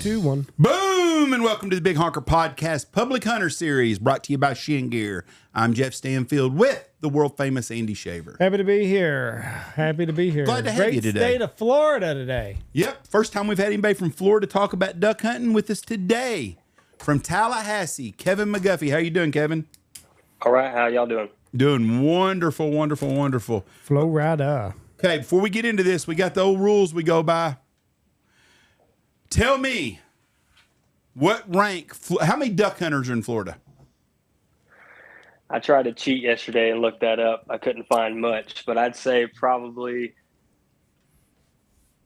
2, 1. Boom! And welcome to the Big Honker Podcast Public Hunter Series, brought to you by Shin Gear. I'm Jeff Stanfield with the world famous Andy Shaver. Happy to be here. Glad to have Great you today. State of Florida today. Yep, first time we've had anybody from Florida talk about duck hunting with us today. From Tallahassee, Kevin McGuffey. How you doing, Kevin? All right, how y'all doing? Doing wonderful, wonderful, wonderful. Florida. Okay, before we get into this, we got the old rules we go by. Tell me, what rank, how many duck hunters are in Florida? I tried to cheat yesterday and look that up. I couldn't find much, but I'd say probably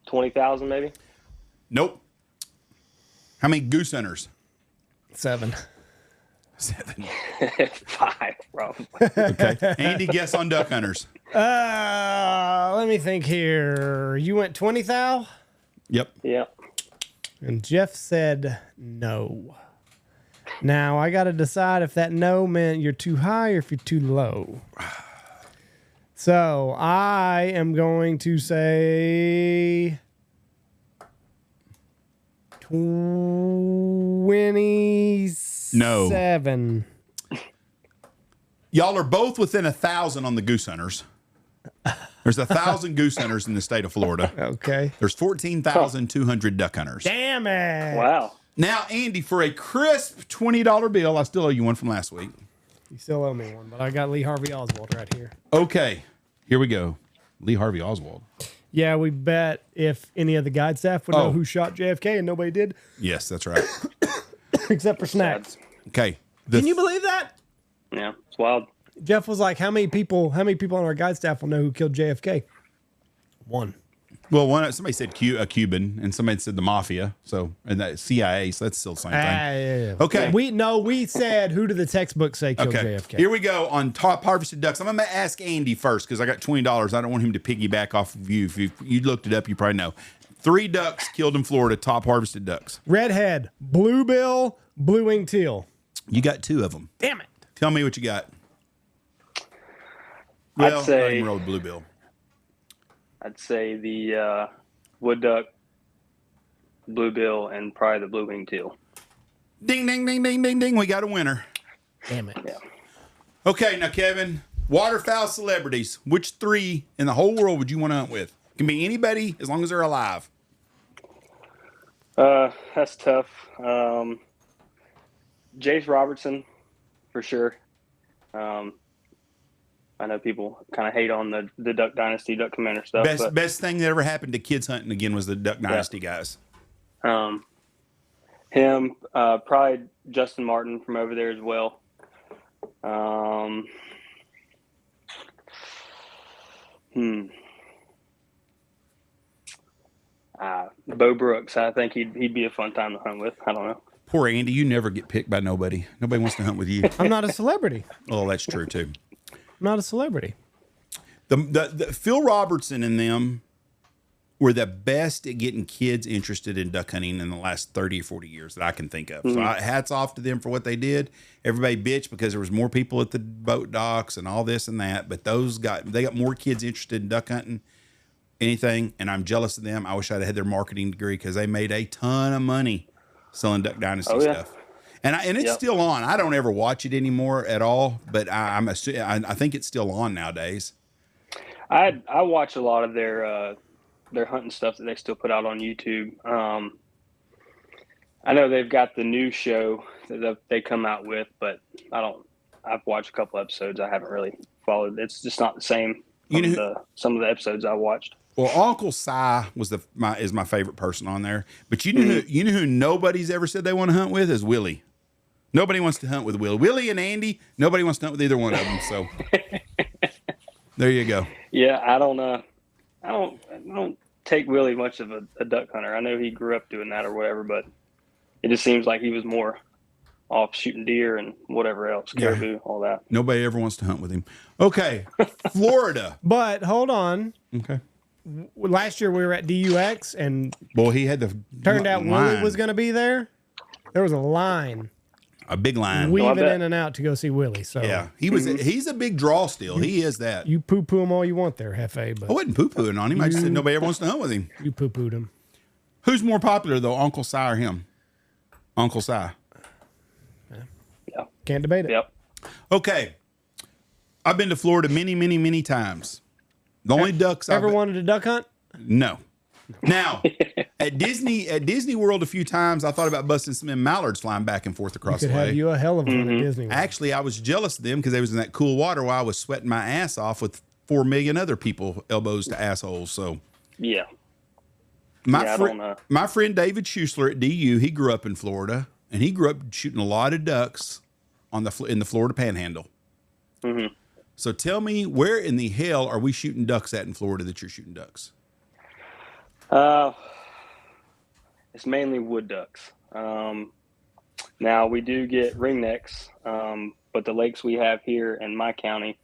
20,000 maybe. Nope. How many goose hunters? 7. 7. 5 probably. Okay. Andy, guess on duck hunters. Let me think here. You went 20 thou? Yep. Yeah. And Jeff said no. Now, I got to decide if that no meant you're too high or if you're too low. So, I am going to say 27. No. Y'all are both within 1,000 on the goose hunters. There's 1,000 goose hunters in the state of Florida. Okay. There's 14,200 duck hunters. Damn it. Wow. Now, Andy, for a crisp $20 bill, I still owe you one from last week. You still owe me one, but I got Lee Harvey Oswald right here. Okay, here we go. Lee Harvey Oswald. Yeah, we bet if any of the guide staff would know who shot JFK, and nobody did, Yes, that's right. except for Snacks. Okay. Can you believe that? Yeah, it's wild. Jeff was like, how many people on our guide staff will know who killed JFK? One. Well, somebody said a Cuban, and somebody said the mafia. So, and that CIA. So that's still the same thing. Yeah. Okay. We said who did the textbook say killed Okay. JFK? Here we go on top harvested ducks. I'm going to ask Andy first because I got $20. I don't want him to piggyback off of you. If you looked it up, you probably know. 3 ducks killed in Florida, top harvested ducks. Redhead, bluebill, blue-winged teal. You got 2 of them. Damn it. Tell me what you got. Well, I'd say not even rolled bluebill. I'd say the wood duck, bluebill, and probably the blue-winged teal. Ding, ding, ding, ding, ding, ding. We got a winner. Damn it. Yeah. Okay, now, Kevin, waterfowl celebrities. Which 3 in the whole world would you want to hunt with? Can be anybody as long as they're alive. That's tough. Jace Robertson, for sure. I know people kind of hate on the Duck Dynasty, Duck Commander stuff. Best thing that ever happened to kids hunting again was the Duck Dynasty guys. Him, probably Justin Martin from over there as well. Bo Brooks, I think he'd be a fun time to hunt with. I don't know. Poor Andy, you never get picked by nobody. Nobody wants to hunt with you. I'm not a celebrity. Oh, that's true too. I'm not a celebrity. The Phil Robertson and them were the best at getting kids interested in duck hunting in the last 30 or 40 years that I can think of. So hats off to them for what they did. Everybody bitched because there was more people at the boat docks and all this and that, but they got more kids interested in duck hunting, anything, and I'm jealous of them. I wish I'd had their marketing degree because they made a ton of money selling Duck Dynasty stuff. And it's still on. I don't ever watch it anymore at all, but I think it's still on nowadays. I watch a lot of their hunting stuff that they still put out on YouTube. I know they've got the new show that they come out with, but I've watched a couple episodes. I haven't really followed. It's just not the same. Some of the episodes I watched. Well, Uncle Si is my favorite person on there. But you know who nobody's ever said they want to hunt with is Willie. Nobody wants to hunt with Willie. Willie and Andy, nobody wants to hunt with either one of them. So there you go. Yeah, I don't take Willie much of a duck hunter. I know he grew up doing that or whatever, but it just seems like he was more off shooting deer and whatever else, caribou, all that. Nobody ever wants to hunt with him. Okay, Florida. But hold on. Okay. Last year we were at DUX, and he had the turned out Willie was going to be there. There was a line. A big line. Weaving in and out to go see Willie. So yeah, he's a big draw still. He is that. You poo-poo him all you want there, Hefe. But I wasn't poo-pooing on him. I just said nobody ever wants to hunt with him. You poo-pooed him. Who's more popular though, Uncle Si or him? Uncle Si. Yeah. Can't debate it. Yep. Okay. I've been to Florida many, many, many times. The only ducks Ever wanted to duck hunt? No. Now, at Disney World a few times, I thought about busting some mallards flying back and forth across Could the way. have you a hell of one at Disney World. Actually, I was jealous of them because they was in that cool water while I was sweating my ass off with 4 million other people elbows to assholes. So Yeah. my friend David Schusler at DU, he grew up in Florida and he grew up shooting a lot of ducks in the Florida Panhandle. Mm-hmm. So tell me, where in the hell are we shooting ducks at in Florida that you're shooting ducks? It's mainly wood ducks. Now we do get ringnecks, but the lakes we have here in my county,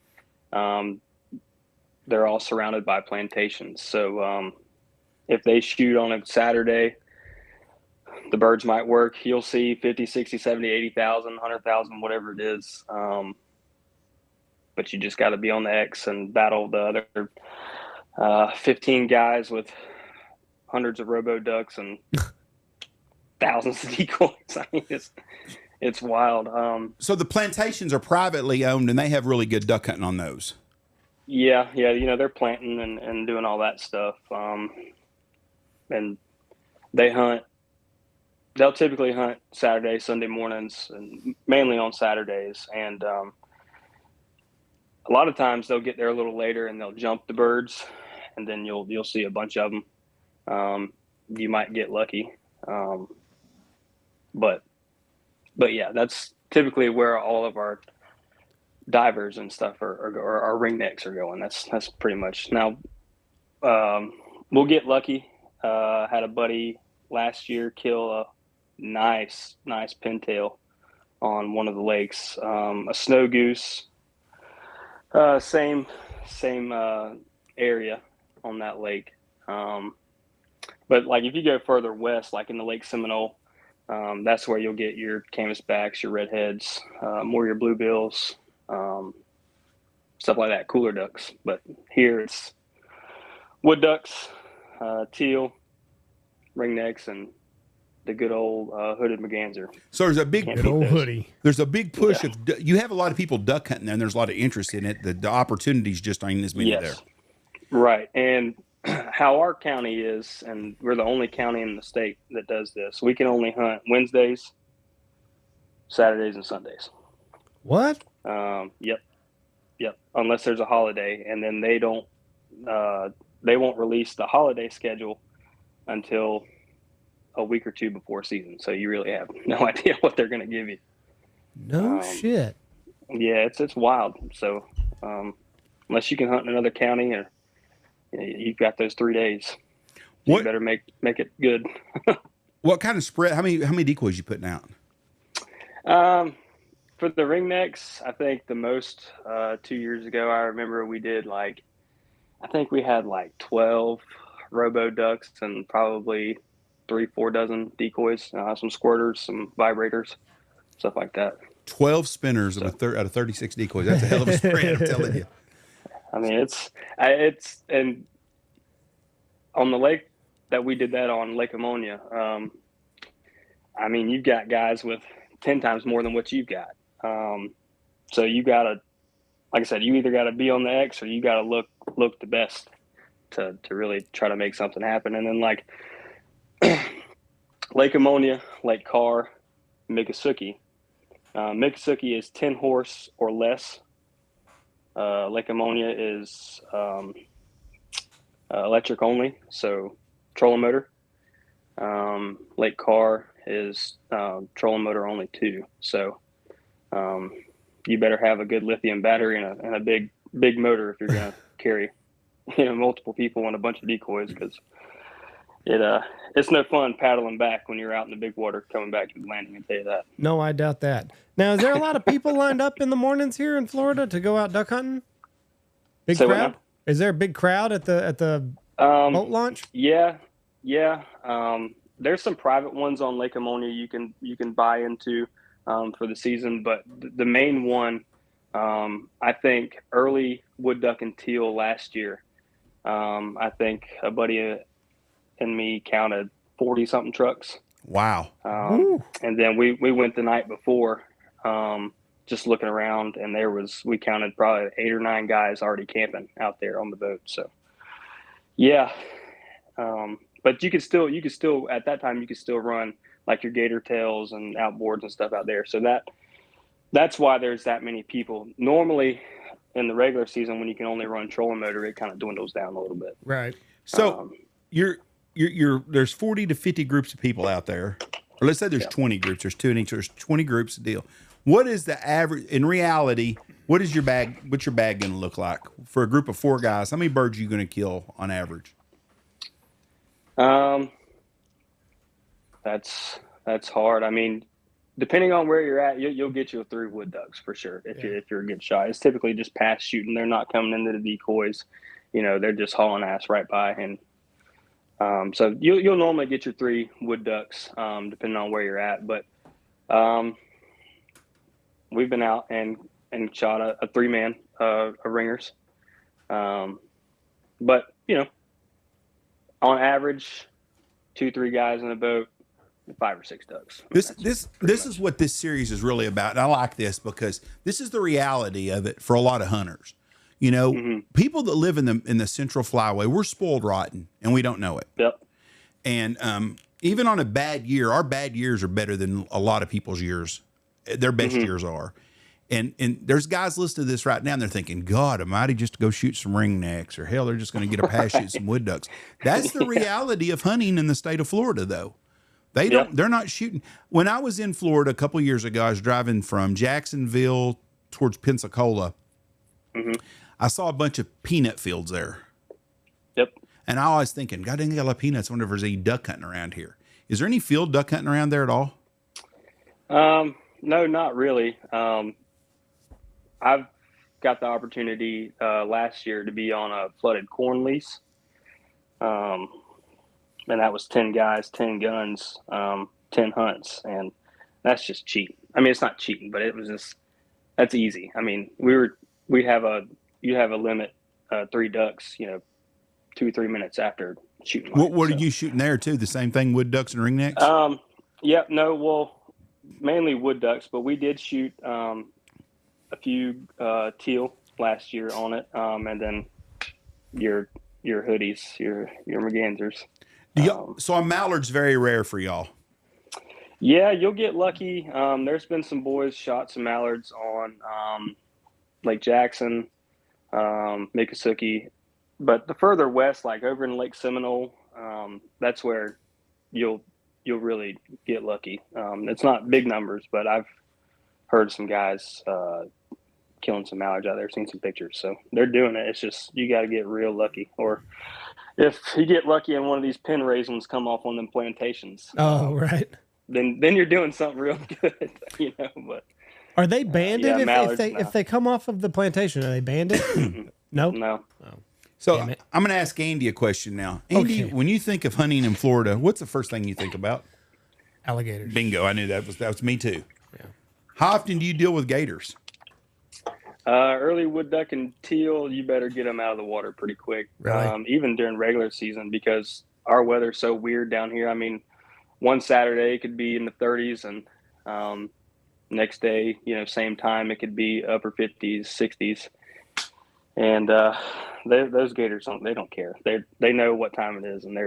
they're all surrounded by plantations. So if they shoot on a Saturday, the birds might work. You'll see 50, 60, 70, 80,000, 100,000, whatever it is. But you just got to be on the X and battle the other 15 guys with hundreds of robo ducks and thousands of decoys. I mean, it's wild. So the plantations are privately owned and they have really good duck hunting on those. Yeah. They're planting and doing all that stuff. And they hunt. They'll typically hunt Saturday, Sunday mornings, and mainly on Saturdays. And a lot of times they'll get there a little later and they'll jump the birds, and then you'll see a bunch of them. You might get lucky, but yeah, that's typically where all of our divers and stuff or our ringnecks are going. That's pretty much. Now we'll get lucky. Had a buddy last year kill a nice pintail on one of the lakes. A snow goose, same area on that lake. But like if you go further west, like in the Lake Seminole, that's where you'll get your canvasbacks, your redheads, more your bluebills, stuff like that, cooler ducks. But here it's wood ducks, teal, ringnecks, and the good old hooded merganser. So there's a big hoodie. There's a big push of you have a lot of people duck hunting there, and there's a lot of interest in it. The opportunities just ain't as many there. Right. And how our county is, and we're the only county in the state that does this, we can only hunt Wednesdays, Saturdays, and Sundays. What? Yep. Unless there's a holiday, and then they won't release the holiday schedule until a week or two before season. So you really have no idea what they're going to give you. No shit. Yeah, it's wild. So unless you can hunt in another county, or you've got those 3 days, you better make it good. What kind of spread? How many decoys you putting out? For the ringnecks, I think the most 2 years ago, I remember we did I think we had 12 robo ducks and probably 3-4 dozen decoys, some squirters, some vibrators, stuff like that. 12 spinners out of 36 decoys. That's a hell of a spread, I'm telling you. I mean, it's and on the lake that we did that on, Lake Ammonia, I mean, you've got guys with 10 times more than what you've got. So you gotta, like I said, you either gotta be on the X or you gotta look the best to really try to make something happen. And then Lake Ammonia, Lake Carr, Miccosukee. Miccosukee is 10 horse or less. Lake Ammonia is electric only, so trolling motor. Lake Carr is trolling motor only too. So you better have a good lithium battery and a big motor if you're going to carry multiple people and a bunch of decoys, because it's no fun paddling back when you're out in the big water coming back to the landing, I tell you that. No, I doubt that. Now, is there a lot of people lined up in the mornings here in Florida to go out duck hunting? Big crowd? Is there a big crowd at the boat launch? Yeah. There's some private ones on Lake Ammonia you can buy into for the season, but the main one, I think early wood duck and teal last year, I think a buddy and me counted 40 something trucks. Wow. And then we went the night before, just looking around, and we counted probably 8 or 9 guys already camping out there on the boat. So yeah. But you could still at that time, you could still run like your gator tails and outboards and stuff out there. So that's why there's that many people. Normally in the regular season, when you can only run trolling motor, it kind of dwindles down a little bit. Right. So there's 40 to 50 groups of people out there, or let's say there's 20 groups. There's 2 in each. There's 20 groups of deal. What is the average in reality? What's your bag going to look like for a group of 4 guys? How many birds are you going to kill on average? That's hard. I mean, depending on where you're at, you'll get you 3 wood ducks for sure if you're a good shot. It's typically just pass shooting. They're not coming into the decoys. They're just hauling ass right by, and so you'll normally get your 3 wood ducks, depending on where you're at. But we've been out and shot a 3-man ringers, but on average, 2-3 guys in a boat, 5 or 6 ducks. This is what this series is really about. And I like this because this is the reality of it for a lot of hunters. People that live in the Central Flyway, we're spoiled rotten and we don't know it. Yep. And even on a bad year, our bad years are better than a lot of people's years. Their best years are. And there's guys listening to this right now and they're thinking, God almighty, just to go shoot some ringnecks, or hell, they're just going to get a pass shoot some wood ducks. That's the reality of hunting in the state of Florida, though. They're not shooting. When I was in Florida a couple of years ago, I was driving from Jacksonville towards Pensacola. I saw a bunch of peanut fields there. Yep. And I was thinking, God dang, I love peanuts. I wonder if there's any duck hunting around here. Is there any field duck hunting around there at all? No, not really. I've got the opportunity last year to be on a flooded corn lease. And that was 10 guys, 10 guns, 10 hunts. And that's just cheating. I mean, it's not cheating, but that's easy. I mean, you have a limit, 3 ducks, 2-3 minutes after shooting. What are you shooting there too? The same thing, wood ducks and ringnecks? Mainly wood ducks, but we did shoot a few teal last year on it, and then your hoodies, your mergansers. So a mallard's very rare for y'all. Yeah, you'll get lucky. There's been some boys shot some mallards on Lake Jackson, Miccosukee, but the further west, like over in Lake Seminole, that's where you'll really get lucky. It's not big numbers, but I've heard some guys killing some mallards out there, seen some pictures. So they're doing it. It's just you got to get real lucky. Or if you get lucky and one of these pen raisins come off on them plantations. Oh, right. Then you're doing something real good, But are they banded if they come off of the plantation? Are they banded? No. No. Oh. So I'm going to ask Andy a question now. Andy, when you think of hunting in Florida, what's the first thing you think about? Alligators. Bingo. I knew that was me too. Yeah. How often do you deal with gators? Early wood duck and teal, you better get them out of the water pretty quick. Really? Even during regular season, because our weather's so weird down here. I mean, one Saturday it could be in the 30s, and next day, same time, it could be upper 50s, 60s. And those gators they don't care. They know what time it is, and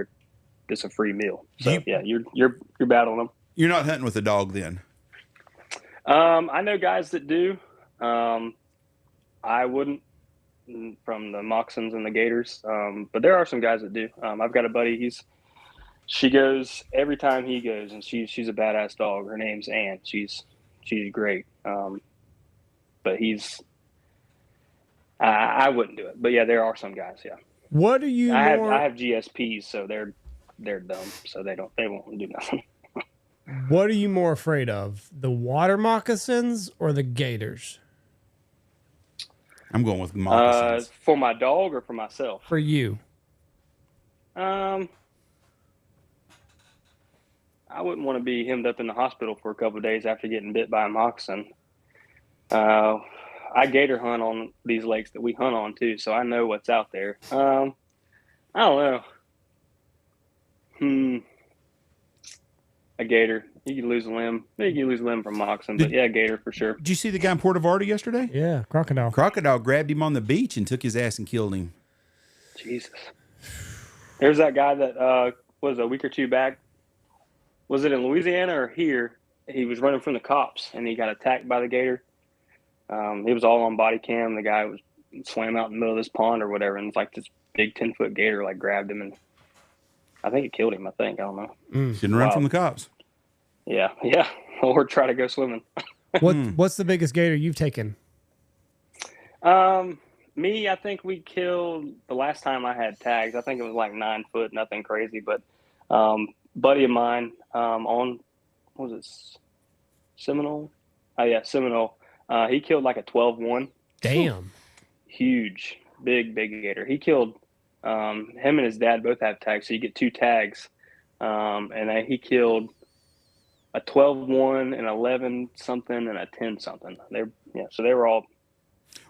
it's a free meal. So you're battling them. You're not hunting with a dog then. I know guys that do. I wouldn't, from the moccasins and the gators, but there are some guys that do. I've got a buddy. She goes every time he goes, and she's a badass dog. Her name's Ann. She's great. But I wouldn't do it. But yeah, there are some guys. Yeah. What are you? I have GSPs, so they're dumb, so they won't do nothing. What are you more afraid of, the water moccasins or the gators? I'm going with moccasins. For my dog or for myself? For you. I wouldn't want to be hemmed up in the hospital for a couple of days after getting bit by a moccasin. I gator hunt on these lakes that we hunt on too, so I know what's out there. I don't know. a gator. You could lose a limb. Maybe you lose a limb from moccasin, but yeah, gator for sure. Did you see the guy in Puerto Vallarta yesterday? Yeah, crocodile. Crocodile grabbed him on the beach and took his ass and killed him. Jesus. There's that guy that was a week or two back. Was it in Louisiana or here? He was running from the cops and he got attacked by the gator. It was all on body cam. The guy swam out in the middle of this pond or whatever, and it's like this big 10-foot gator like grabbed him, and I think it killed him. I don't know. Shouldn't run from the cops. Yeah, or try to go swimming. What's the biggest gator you've taken? Me, I think we killed the last time I had tags. I think it was like 9 foot, nothing crazy. But buddy of mine on, what was it, Seminole? Oh yeah, Seminole. He killed like a 12-1. Damn. Huge, big gator. He killed him and his dad both have tags, so you get 2 tags. And he killed a 12-1, an 11 something, and a 10 something. So they were all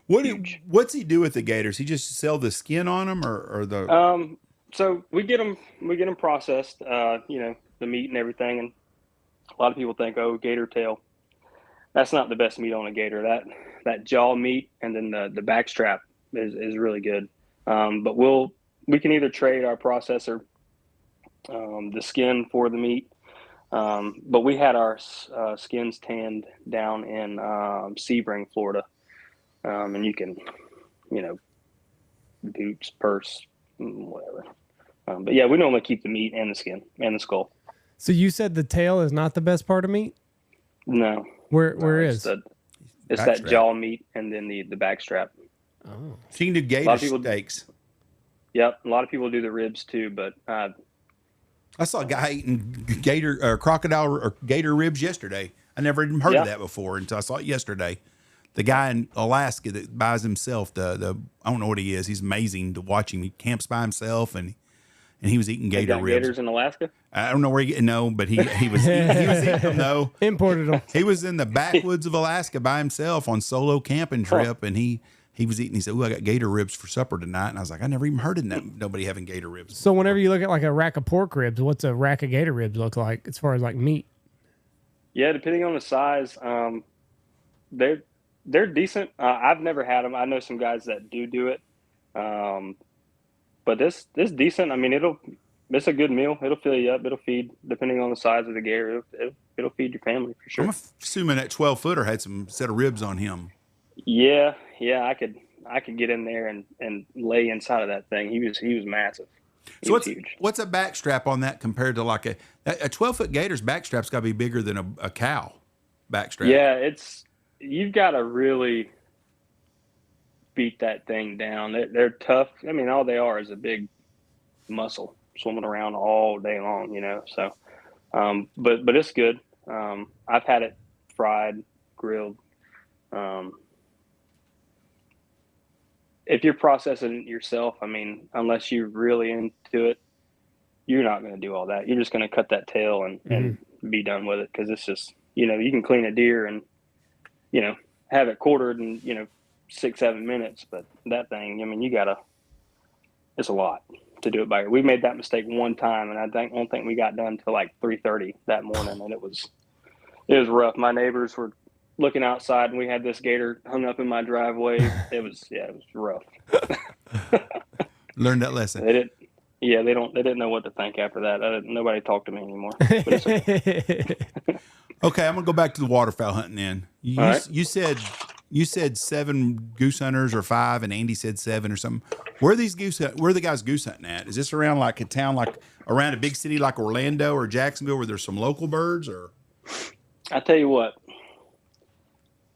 huge. What's he do with the gators? He just sell the skin on them, or the? So we get them processed. The meat and everything, and a lot of people think, oh, gator tail. That's not the best meat on a gator. That jaw meat and then the back strap is really good. But we can either trade our processor the skin for the meat. But we had our skins tanned down in Sebring, Florida. And you can, boots, purse, whatever. But yeah, we normally keep the meat and the skin and the skull. So you said the tail is not the best part of meat? No. Where is? It's that jaw meat and then the back strap. Oh. So you can do gator steaks. Yep. A lot of people do the ribs too, but I saw a guy eating crocodile or gator ribs yesterday. I never even heard of that before until I saw it yesterday. The guy in Alaska that buys himself I don't know what he is. He's amazing to watch him. He camps by himself and he was eating gator ribs. Gators in Alaska? I don't know where but he was eating them though. Imported them. He was in the backwoods of Alaska by himself on solo camping trip, and he was eating. He said, "Oh, I got gator ribs for supper tonight," and I was like, "I never even heard of nobody having gator ribs." So whenever you look at like a rack of pork ribs, what's a rack of gator ribs look like as far as like meat? Yeah, depending on the size, they're decent. I've never had them. I know some guys that do it. But this decent. I mean, it's a good meal. It'll fill you up. It'll feed, depending on the size of the gator. It'll feed your family for sure. I'm assuming that 12-footer had some set of ribs on him. Yeah. I could get in there and lay inside of that thing. He was massive. So what's a back strap on that compared to like a 12-foot gator's back strap's got to be bigger than a cow back strap? Yeah, you've got to really beat that thing down. They're tough. I mean, all they are is a big muscle swimming around all day long, So, but it's good. I've had it fried, grilled. If you're processing it yourself, I mean, unless you're really into it, you're not going to do all that. You're just going to cut that tail and be done with it, because it's just, you can clean a deer and, have it quartered in, 6-7 minutes. But that thing, I mean, it's a lot to do it by. We made that mistake one time, and I don't think we got done till like 3:30 that morning, and it was rough. My neighbors were looking outside, and we had this gator hung up in my driveway. It was rough. Learned that lesson. They didn't know what to think after that. Nobody talked to me anymore. But it's okay. Okay, I'm gonna go back to the waterfowl hunting. Then you said 7 goose hunters or 5, and Andy said 7 or something. Where are the guys goose hunting at? Is this around like a town, like around a big city like Orlando or Jacksonville, where there's some local birds? Or I tell you what,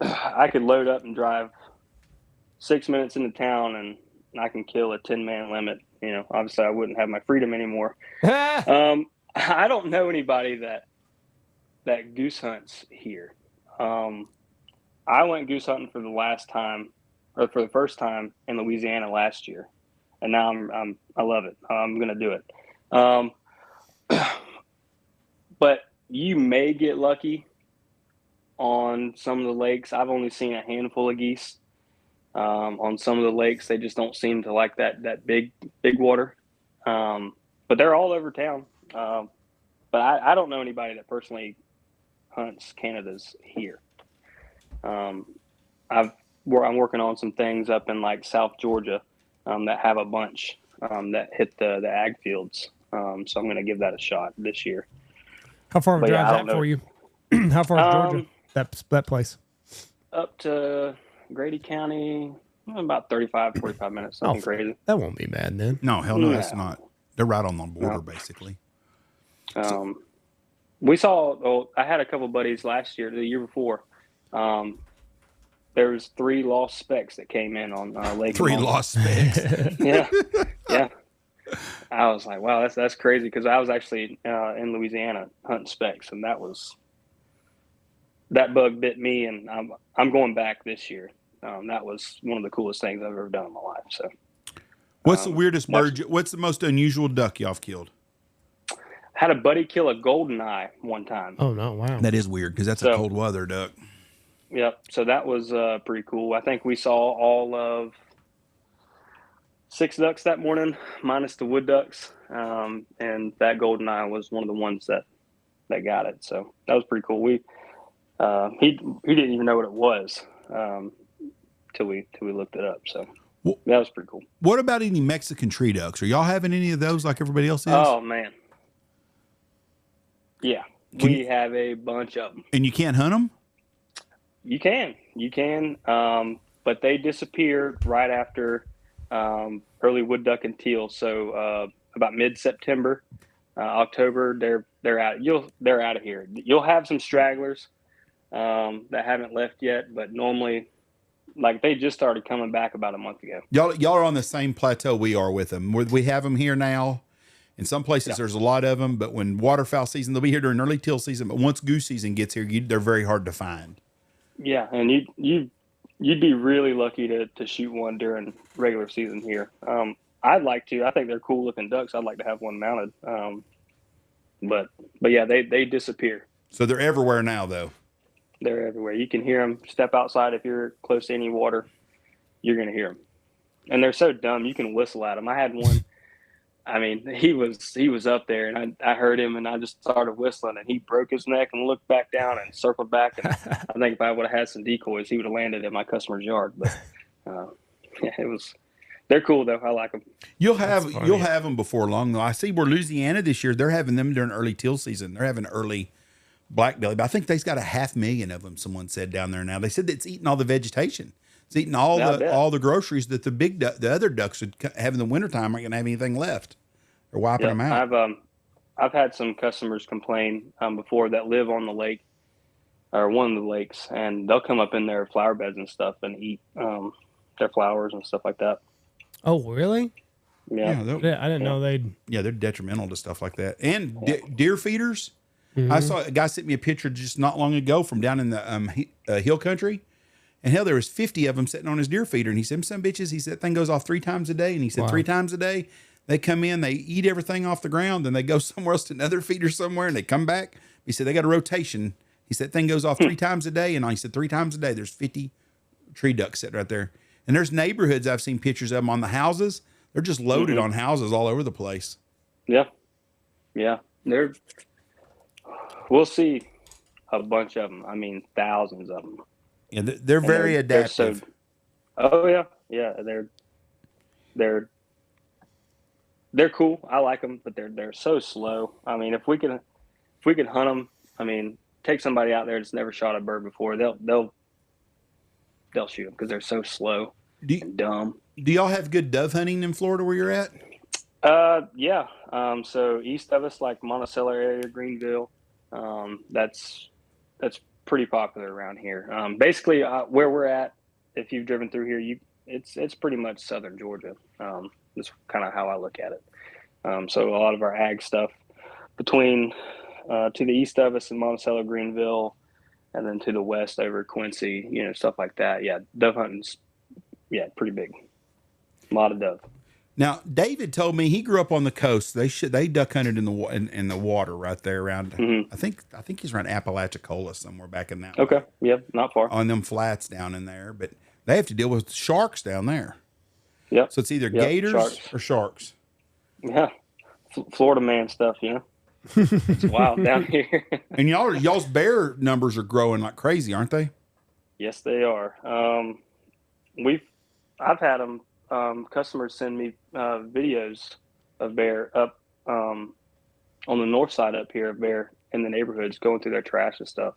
I could load up and drive 6 minutes into town, and I can kill a 10-man limit. Obviously I wouldn't have my freedom anymore. I don't know anybody that goose hunts here. I went goose hunting for the first time in Louisiana last year, and now I love it. I'm gonna do it. But you may get lucky on some of the lakes. I've only seen a handful of geese. On some of the lakes, they just don't seem to like that big water. But they're all over town. but I don't know anybody that personally hunts Canadas here. I'm working on some things up in like South Georgia that have a bunch that hit the ag fields. So I'm going to give that a shot this year. How far of a drive is that for you? How far is Georgia? That place? Up to Grady County, about 35, 45 minutes. Nothing crazy. That won't be bad then. No, hell no, that's not. They're right on the border, basically. We saw. I had a couple buddies last year, the year before. There was 3 lost specks that came in on Lake. 3 lost specks. Yeah. I was like, wow, that's crazy, because I was actually in Louisiana hunting specks, and that bug bit me, and I'm going back this year. That was one of the coolest things I've ever done in my life. So, what's the weirdest bird? What's the most unusual duck y'all have killed? Had a buddy kill a golden eye one time. Oh no! Wow, that is weird because that's a cold weather duck. Yep. So that was pretty cool. I think we saw all of 6 ducks that morning, minus the wood ducks, and that golden eye was one of the ones that got it. So that was pretty cool. We he didn't even know what it was till we looked it up. So that was pretty cool. What about any Mexican tree ducks? Are y'all having any of those like everybody else is? Oh man, yeah, we have a bunch of them. And you can't hunt them? You can, but they disappear right after early wood duck and teal. So about mid-September, October, they're out. They're out of here. You'll have some stragglers that haven't left yet, but normally, like, they just started coming back about a month ago. Y'all are on the same plateau we are with them. We have them here now. In some places, there's a lot of them, but when waterfowl season, they'll be here during early teal season. But once goose season gets here, they're very hard to find. Yeah, and you'd be really lucky to shoot one during regular season here. I'd like to. I think they're cool looking ducks. I'd like to have one mounted. But yeah, they disappear. So they're everywhere now, though. They're everywhere. You can hear them. Step outside if you're close to any water, you're going to hear them. And they're so dumb, you can whistle at them. I had one. I mean, he was up there, and I heard him, and I just started whistling, and he broke his neck and looked back down and circled back. And I think if I would have had some decoys, he would have landed in my customer's yard. But yeah, they're cool though. I like them. You'll have them before long though. I see where Louisiana this year, they're having them during early teal season. They're having early black belly, but I think they've got 500,000 of them. Someone said down there now. They said it's eating all the vegetation. It's eating all the groceries that the other ducks would have in the wintertime aren't going to have anything left. They're wiping them out. I've had some customers complain before that live on the lake or one of the lakes, and they'll come up in their flower beds and stuff and eat their flowers and stuff like that. Oh, really? Yeah. I didn't know they'd. Yeah, they're detrimental to stuff like that. And deer feeders. Mm-hmm. I saw a guy sent me a picture just not long ago from down in the hill country. And hell, there was 50 of them sitting on his deer feeder. And he said, some bitches, he said, that thing goes off 3 times a day. And he said, 3 times a day, they come in, they eat everything off the ground, then they go somewhere else to another feeder somewhere, and they come back. He said, they got a rotation. He said, that thing goes off 3 times a day. And he said, 3 times a day, there's 50 tree ducks sitting right there. And there's neighborhoods, I've seen pictures of them on the houses. They're just loaded on houses all over the place. Yeah. Yeah. We'll see a bunch of them. I mean, thousands of them. Yeah, they're very adaptive. Yeah. They're cool. I like them, but they're so slow. I mean, if we can hunt them, I mean, take somebody out there that's never shot a bird before, they'll shoot them because they're so slow and dumb. Do y'all have good dove hunting in Florida where you're at? Yeah. So east of us, like Monticello area, Greenville, that's pretty popular around here. Basically, where we're at, if you've driven through here, it's pretty much southern Georgia. That's kind of how I look at it. So a lot of our ag stuff between to the east of us in Monticello, Greenville, and then to the west over Quincy, stuff like that. Yeah, dove hunting's pretty big. A lot of dove. Now, David told me he grew up on the coast. They duck hunted in the water right there around. I think he's around Apalachicola somewhere back in that. Okay, yep, not far on them flats down in there. But they have to deal with sharks down there. Yep. So it's either gators or sharks. Yeah, Florida man stuff, It's wild down here. And y'all's bear numbers are growing like crazy, aren't they? Yes, they are. I've had them customers send me videos of bear up on the north side up here of bear in the neighborhoods going through their trash and stuff.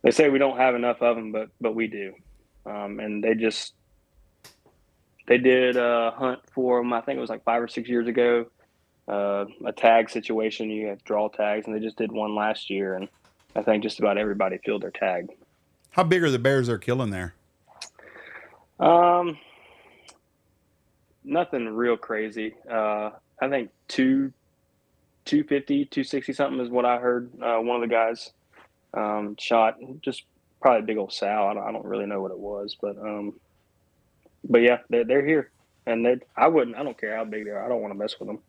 They say we don't have enough of them, but we do. And they did a hunt for them. I think it was like 5 or 6 years ago. A tag situation. You have to draw tags, and they just did one last year, and I think just about everybody filled their tag. How big are the bears they're killing there? Nothing real crazy. I think 250, 260 something is what I heard. One of the guys shot, just probably a big old sow. I don't really know what it was, but yeah, they're here, and I don't care how big they are. I don't want to mess with them.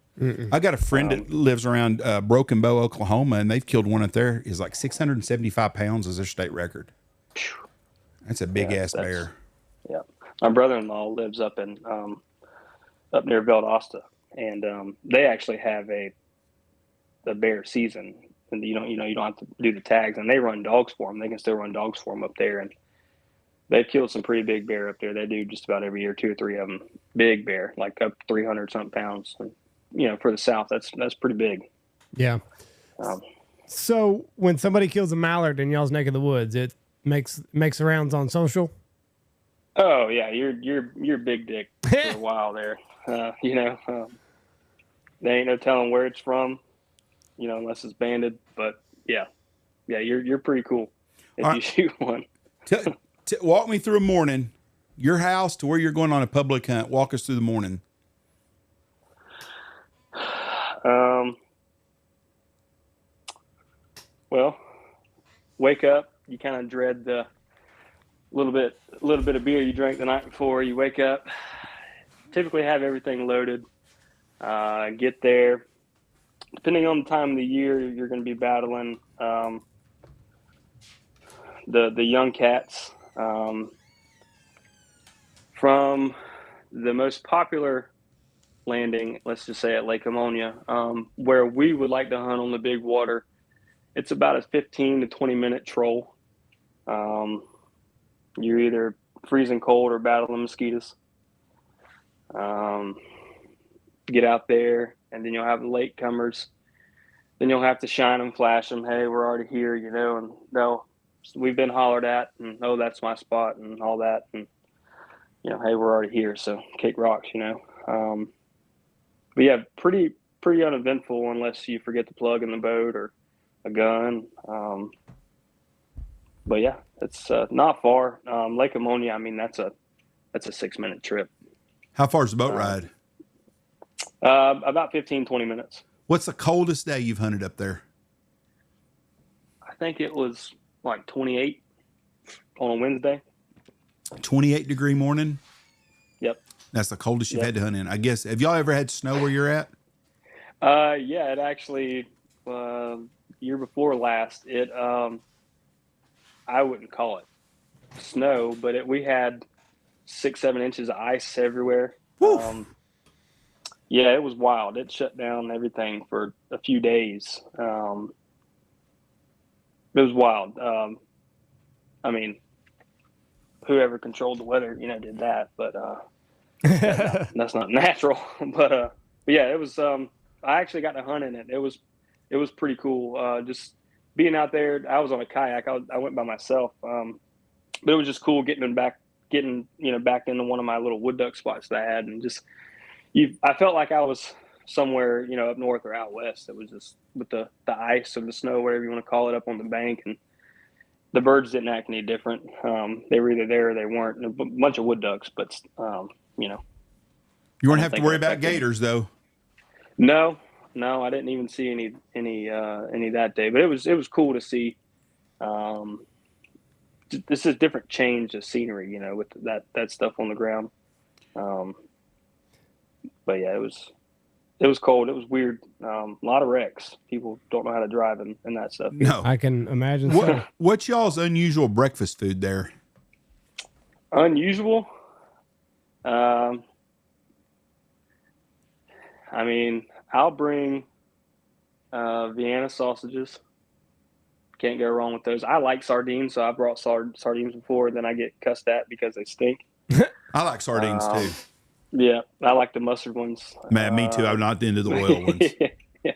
I got a friend that lives around Broken Bow, Oklahoma, and they've killed one up there. Is like 675 pounds is their state record. That's a big ass bear. Yeah, my brother-in-law lives up near Valdosta, and they actually have a bear season, and you don't have to do the tags, and they run dogs for them. They can still run dogs for them up there, and they've killed some pretty big bear up there. They do just about every year, 2 or 3 of them. Big bear, like up 300 something pounds. And, for the South, that's pretty big. Yeah. So when somebody kills a mallard in y'all's neck of the woods, it makes the rounds on social. Oh yeah, you're big dick for a while there. There ain't no telling where it's from, unless it's banded. But yeah, you're pretty cool if you shoot one. Walk me through a morning, your house to where you're going on a public hunt. Walk us through the morning. Well, wake up. You kind of dread the little bit of beer you drank the night before. You wake up, typically have everything loaded. Get there. Depending on the time of the year, you're going to be battling the young cats. From the most popular landing, let's just say at Lake Ammonia, where we would like to hunt on the big water, it's about a 15 to 20 minute troll. You're either freezing cold or battling mosquitoes. Get out there, and then you'll have the latecomers. Then you'll have to shine them, flash them. Hey, we're already here, and we've been hollered at, and that's my spot, and all that, and hey, we're already here, so kick rocks, But yeah, pretty uneventful unless you forget to plug in the boat or a gun. But yeah, it's not far. Lake Ammonia, I mean, that's a 6-minute trip. How far is the boat ride? About 15, 20 minutes. What's the coldest day you've hunted up there? I think it was like 28 on a Wednesday. 28-degree morning? Yep. That's the coldest you've had to hunt in. I guess, have y'all ever had snow where you're at? Yeah, it actually, year before last, I wouldn't call it snow, but we had 6-7 inches of ice everywhere. Yeah, it was wild. It shut down everything for a few days. It was wild. I mean, whoever controlled the weather, did that, but that's not natural. But yeah, it was. I actually got to hunt in it. It was pretty cool. Just being out there. I was on a kayak. I went by myself, but it was just cool getting back into one of my little wood duck spots that I had, and just I felt like I was somewhere, up north or out west. It was just with the ice or the snow, whatever you want to call it, up on the bank, and the birds didn't act any different. They were either there or they weren't. A bunch of wood ducks, but you wouldn't have to worry about gators, though. No, I didn't even see any that day. But it was cool to see. This is different change of scenery, with that stuff on the ground. But yeah, it was cold. It was weird. A lot of wrecks. People don't know how to drive and that stuff. No, I can imagine. So. What's y'all's unusual breakfast food there? Unusual? I mean, I'll bring Vienna sausages. Can't go wrong with those. I like sardines, so I brought sardines before. Then I get cussed at because they stink. I like sardines too. Yeah, I like the mustard ones. Man, me too. I'm not into the oil ones. Yeah.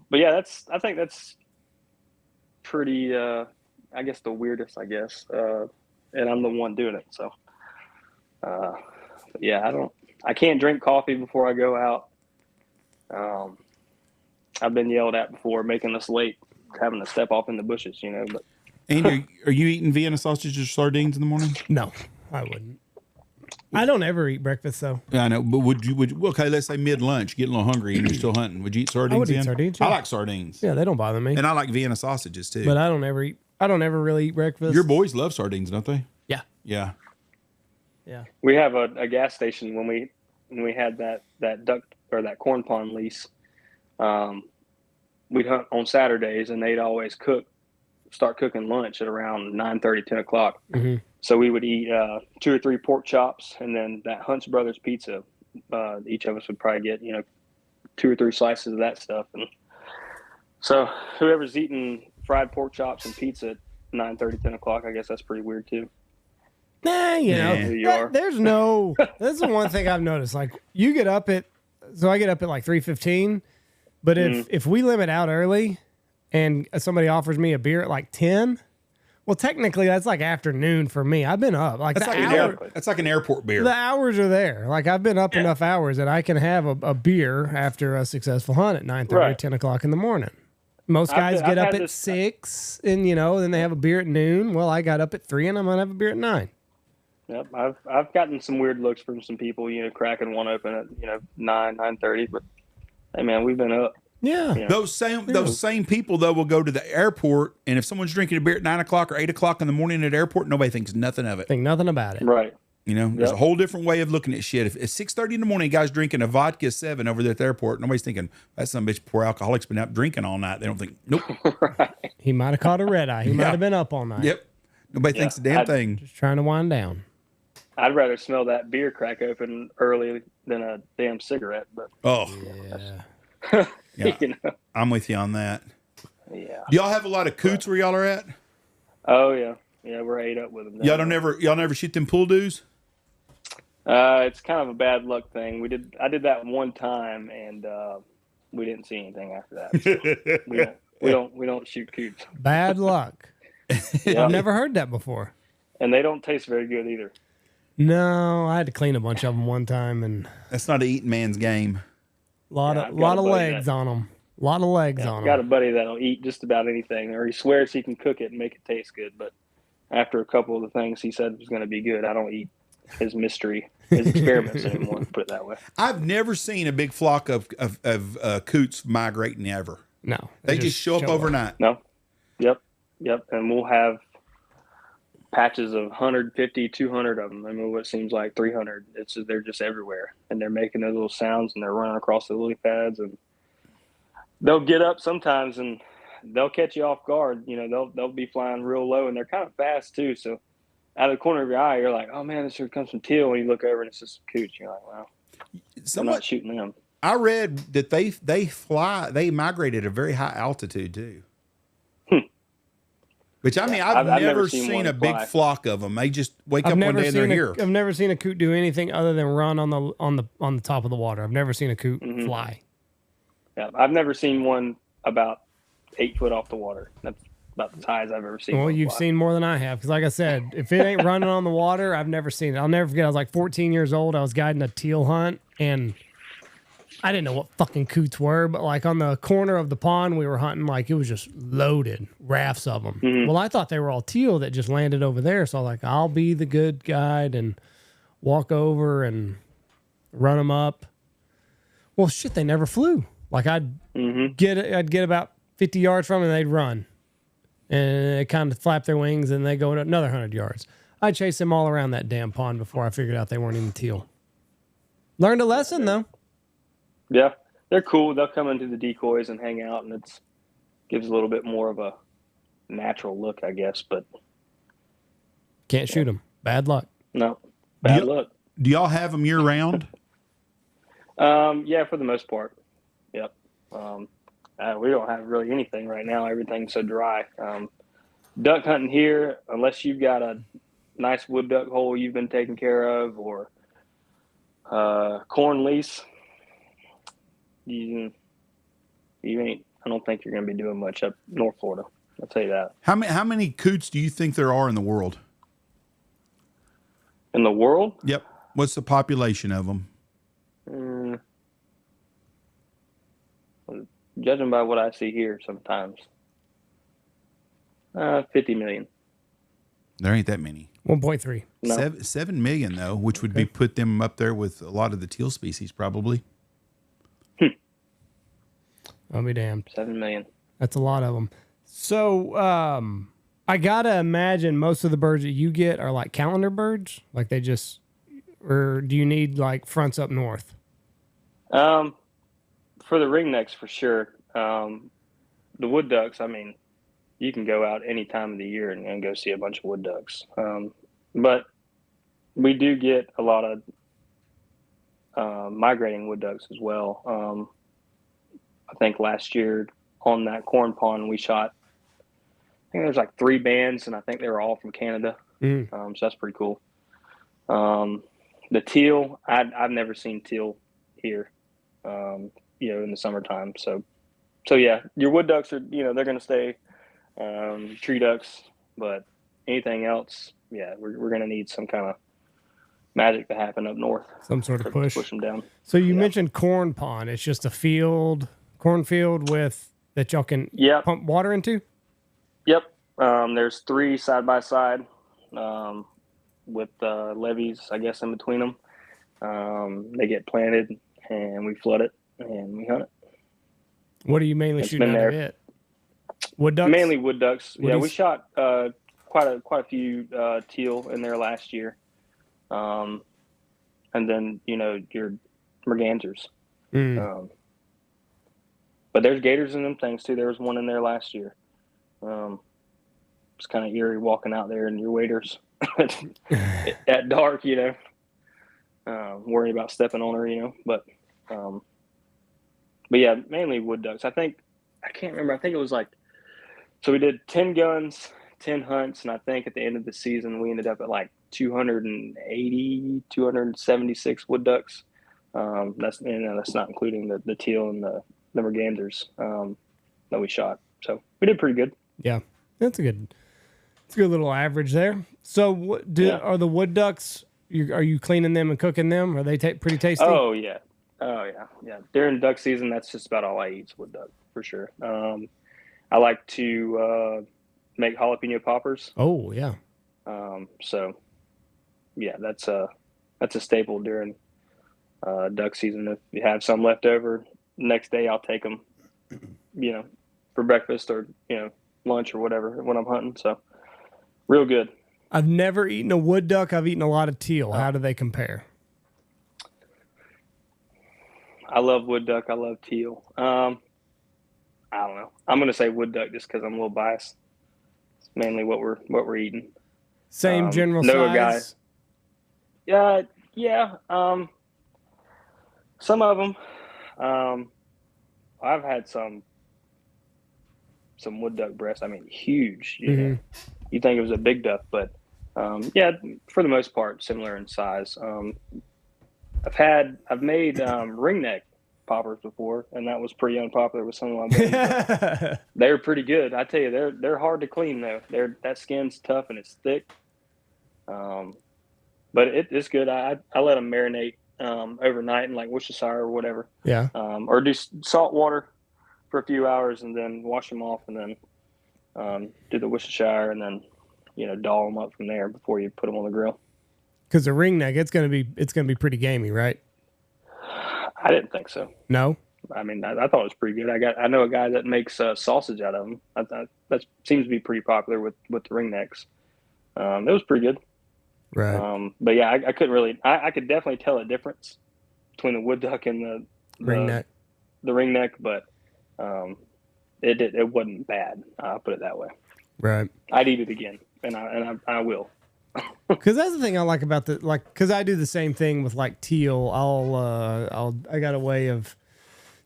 But yeah, I think that's pretty. I guess the weirdest. I guess, and I'm the one doing it. So, yeah, I can't drink coffee before I go out. I've been yelled at before, making us late, having to step off in the bushes, But Andy, are you eating Vienna sausages or sardines in the morning? No, I wouldn't. I don't ever eat breakfast though. Yeah, I know, but would you? Okay, let's say mid lunch, getting a little hungry, and you're still hunting. Would you eat sardines? I would eat sardines. Yeah. I like sardines. Yeah, they don't bother me. And I like Vienna sausages too. But I don't ever really eat breakfast. Your boys love sardines, don't they? Yeah. Yeah. Yeah. We have a gas station when we had that duck or that corn pond lease. We'd hunt on Saturdays, and they'd always start cooking lunch at around 9:30, 10 o'clock. Mm-hmm. So we would eat 2 or 3 pork chops, and then that Hunt's Brothers pizza. Each of us would probably get 2 or 3 slices of that stuff. And so whoever's eating fried pork chops and pizza at 9:30, 10 o'clock, I guess that's pretty weird too. Nah, there's no. That's the one thing I've noticed. Like I get up at like 3:15, but if we limit out early, and somebody offers me a beer at like 10, well, technically that's like afternoon for me. I've been up like that's like an airport beer. The hours are there. Like I've been up enough hours that I can have a beer after a successful hunt at 9:30, 10 o'clock in the morning. Most guys get up at 6, and then they have a beer at noon. Well, I got up at 3, and I'm gonna have a beer at 9. Yep, I've gotten some weird looks from some people, cracking one open at 9:30. But hey, man, we've been up. Yeah, those same people though will go to the airport, and if someone's drinking a beer at 9 o'clock or 8 o'clock in the morning at the airport, nobody thinks nothing of it. Think nothing about it, right? There's a whole different way of looking at shit. If it's 6:30 in the morning, a guy's drinking a vodka 7 over there at the airport, nobody's thinking that's some bitch poor alcoholic's been out drinking all night. They don't think, nope. Right. He might have caught a red eye. He might have been up all night. Yep. Nobody thinks a damn thing. Just trying to wind down. I'd rather smell that beer crack open early than a damn cigarette. But yeah. I'm with you on that. Yeah. Do y'all have a lot of coots where y'all are at? Oh yeah, we're ate up with them. Y'all never shoot them pool dews? It's kind of a bad luck thing. I did that one time, and we didn't see anything after that. So we don't shoot coots. Bad luck. I've never heard that before. And they don't taste very good either. No, I had to clean a bunch of them one time, and that's not an eating man's game. Lot of legs on them. A lot of legs on them. I've got a buddy that'll eat just about anything, or he swears he can cook it and make it taste good. But after a couple of the things he said was going to be good, I don't eat his experiments anymore. Put it that way. I've never seen a big flock of coots migrating ever. No, they just show up overnight. No. Yep. And we'll have patches of 150, 200 of them. I mean, what seems like 300. They're just everywhere, and they're making those little sounds, and they're running across the lily pads, and they'll get up sometimes, and they'll catch you off guard. They'll be flying real low, and they're kind of fast too. So out of the corner of your eye, you're like, "Oh man, this here comes some teal." When you look over, and it's just coots. You're like, "Wow, I'm not shooting them." I read that they migrate at a very high altitude too. Which I've never seen a big flock of them. They just wake up one day and they're here. I've never seen a coot do anything other than run on the top of the water. I've never seen a coot fly. Yeah, I've never seen one about 8 foot off the water. That's about the highest I've ever seen. Well, you've seen more than I have, because like I said, if it ain't running on the water, I've never seen it. I'll never forget. I was like 14 years old. I was guiding a teal hunt, and I didn't know what fucking coots were, but like on the corner of the pond we were hunting, like it was just loaded, rafts of them. Well, I thought they were all teal that just landed over there. So I was like, I'll be the good guide and walk over and run them up. Well, shit, they never flew. Like I'd get about 50 yards from them and they'd run. And they kind of flap their wings and they go another 100 yards. I'd chase them all around that damn pond before I figured out they weren't even teal. Learned a lesson though. Yeah, they're cool. They'll come into the decoys and hang out, and it gives a little bit more of a natural look, I guess. But can't shoot them. Bad luck. No, bad luck. Do y'all have them year round? Yeah, for the most part. Yep. We don't have really anything right now. Everything's so dry. Duck hunting here, unless you've got a nice wood duck hole you've been taking care of, or corn lease, you ain't. I don't think you're going to be doing much up North Florida. I'll tell you that. How many coots do you think there are in the world? In the world? Yep. What's the population of them? Judging by what I see here, sometimes 50 million. There ain't that many. 1.3. No. 7 million though, which would be put them up there with a lot of the teal species, probably. I'll be damned. 7 million. That's a lot of them. So, I gotta imagine most of the birds that you get are like calendar birds, like they just, or do you need like fronts up north? For the ringnecks, for sure. The wood ducks, I mean, you can go out any time of the year and go see a bunch of wood ducks. But we do get a lot of migrating wood ducks as well. I think last year on that corn pond we shot, I think there's like 3 bands, and I think they were all from Canada. So that's pretty cool. The teal, I've never seen teal here, in the summertime. So yeah, your wood ducks are, they're going to stay, tree ducks, but anything else, yeah, we're going to need some kind of magic to happen up north. Some sort of push them down. So you mentioned corn pond. It's just a cornfield with that y'all can pump water into? Yep. There's 3 side by side, with levees, I guess, in between them. They get planted, and we flood it, and we hunt it. What are you mainly shooting out of it? Wood ducks? Mainly wood ducks. Woodies? Yeah, we shot quite a few teal in there last year, and then your mergansers. But there's gators in them things too. There was one in there last year. It's kind of eerie walking out there in your waders at dark, worrying about stepping on her, but yeah, mainly wood ducks. I can't remember. I think it was so we did 10 guns, 10 hunts. And I think at the end of the season, we ended up at like 280, 276 wood ducks. That's not including the teal and the mergansers that we shot. So we did pretty good. Yeah, that's a good little average there. So are the wood ducks, are you cleaning them and cooking them? Are they pretty tasty? Oh yeah. During duck season, that's just about all I eat is wood duck for sure. I like to make jalapeno poppers. Oh yeah. So yeah, that's a staple during duck season. If you have some left over, next day I'll take them, for breakfast or lunch or whatever when I'm hunting. So real good. I've never eaten a wood duck. I've eaten a lot of teal. How do they compare? I love wood duck. I love teal. I don't know. I'm gonna say wood duck just because I'm a little biased. It's mainly what we're eating. Same general size. Yeah. Some of them. I've had some wood duck breasts. I mean, huge. You think it was a big duck, but yeah, for the most part, similar in size. I've made ringneck poppers before, and that was pretty unpopular with some of my buddies. They're pretty good. I tell you, they're hard to clean though. That skin's tough and it's thick. But it's good. I let them marinate overnight in like Worcestershire or whatever. Yeah. Or do salt water for a few hours and then wash them off, and then do the Worcestershire, and then doll them up from there before you put them on the grill. Because the ringneck, it's gonna be pretty gamey, right? I didn't think so. No. I mean, I thought it was pretty good. I know a guy that makes sausage out of them. That seems to be pretty popular with the ringnecks. It was pretty good. Right. But yeah, I couldn't really. I could definitely tell a difference between the wood duck and the ringneck. The ringneck, but it wasn't bad. I'll put it that way. Right. I'd eat it again, and I will. Because that's the thing I like about because I do the same thing with like teal. I got a way of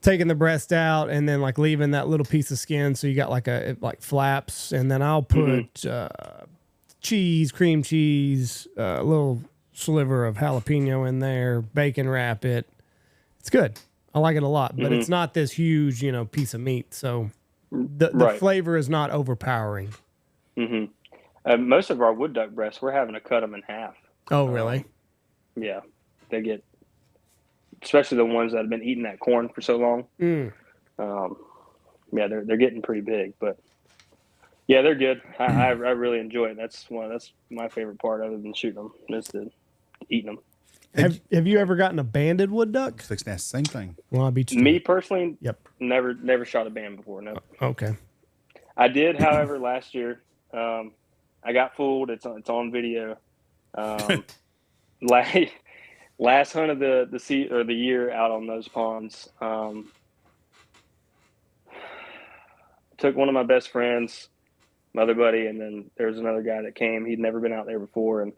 taking the breast out and then like leaving that little piece of skin. So you got like flaps, and then I'll put cheese, cream cheese, a little sliver of jalapeno in there, bacon wrap it. It's good. I like it a lot, but it's not this huge, piece of meat. So the flavor is not overpowering. Most of our wood duck breasts, we're having to cut them in half. Oh, really? Yeah. They get, especially the ones that have been eating that corn for so long. Yeah, they're getting pretty big, but yeah, they're good. I really enjoy it. That's my favorite part other than shooting them is eating them. Have you ever gotten a banded wood duck? That's the same thing. Well, I beat you. Me personally, yep, never shot a band before. No. Okay. I did, however, last year. I got fooled. It's on video. Last hunt of the year out on those ponds. Took one of my best friends, my other buddy, and then there was another guy that came. He'd never been out there before, and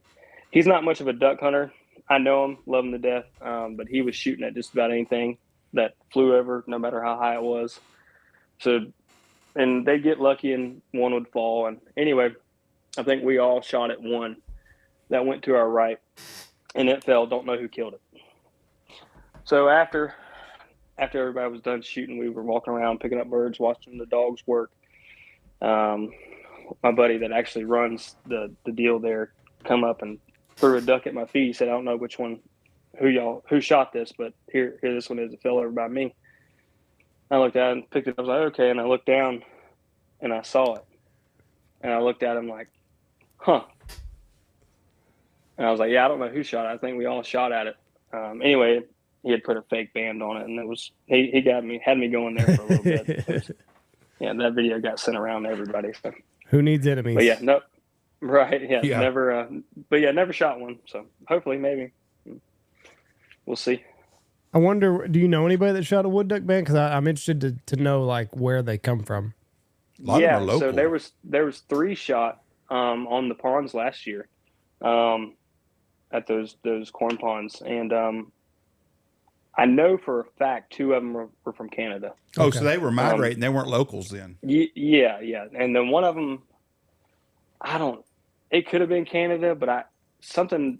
he's not much of a duck hunter. I know him, love him to death, but he was shooting at just about anything that flew over, no matter how high it was. So, and they'd get lucky and one would fall. And anyway, I think we all shot at one that went to our right, and it fell. Don't know who killed it. So after everybody was done shooting, we were walking around picking up birds, watching the dogs work. My buddy that actually runs the deal there come up and threw a duck at my feet. He said, "I don't know which one, who shot this, but here this one is. It fell over by me." I looked at it and picked it up. I was like, okay. And I looked down and I saw it. And I looked at him like, huh. And I was like, yeah, I don't know who shot it. I think we all shot at it. Anyway, he had put a fake band on it, and it was he had me going there for a little bit. Yeah, that video got sent around to everybody. So. Who needs enemies? But yeah, no, right, yeah. Never. But yeah, never shot one. So hopefully, maybe we'll see. I wonder, do you know anybody that shot a wood duck band? Because I'm interested to know like where they come from. A lot of them are local. So there was 3 shot on the ponds last year, at those corn ponds, and I know for a fact 2 of them were from Canada. Oh, okay. So they were migrating. They weren't locals then. Yeah, and then one of them, it could have been Canada, but something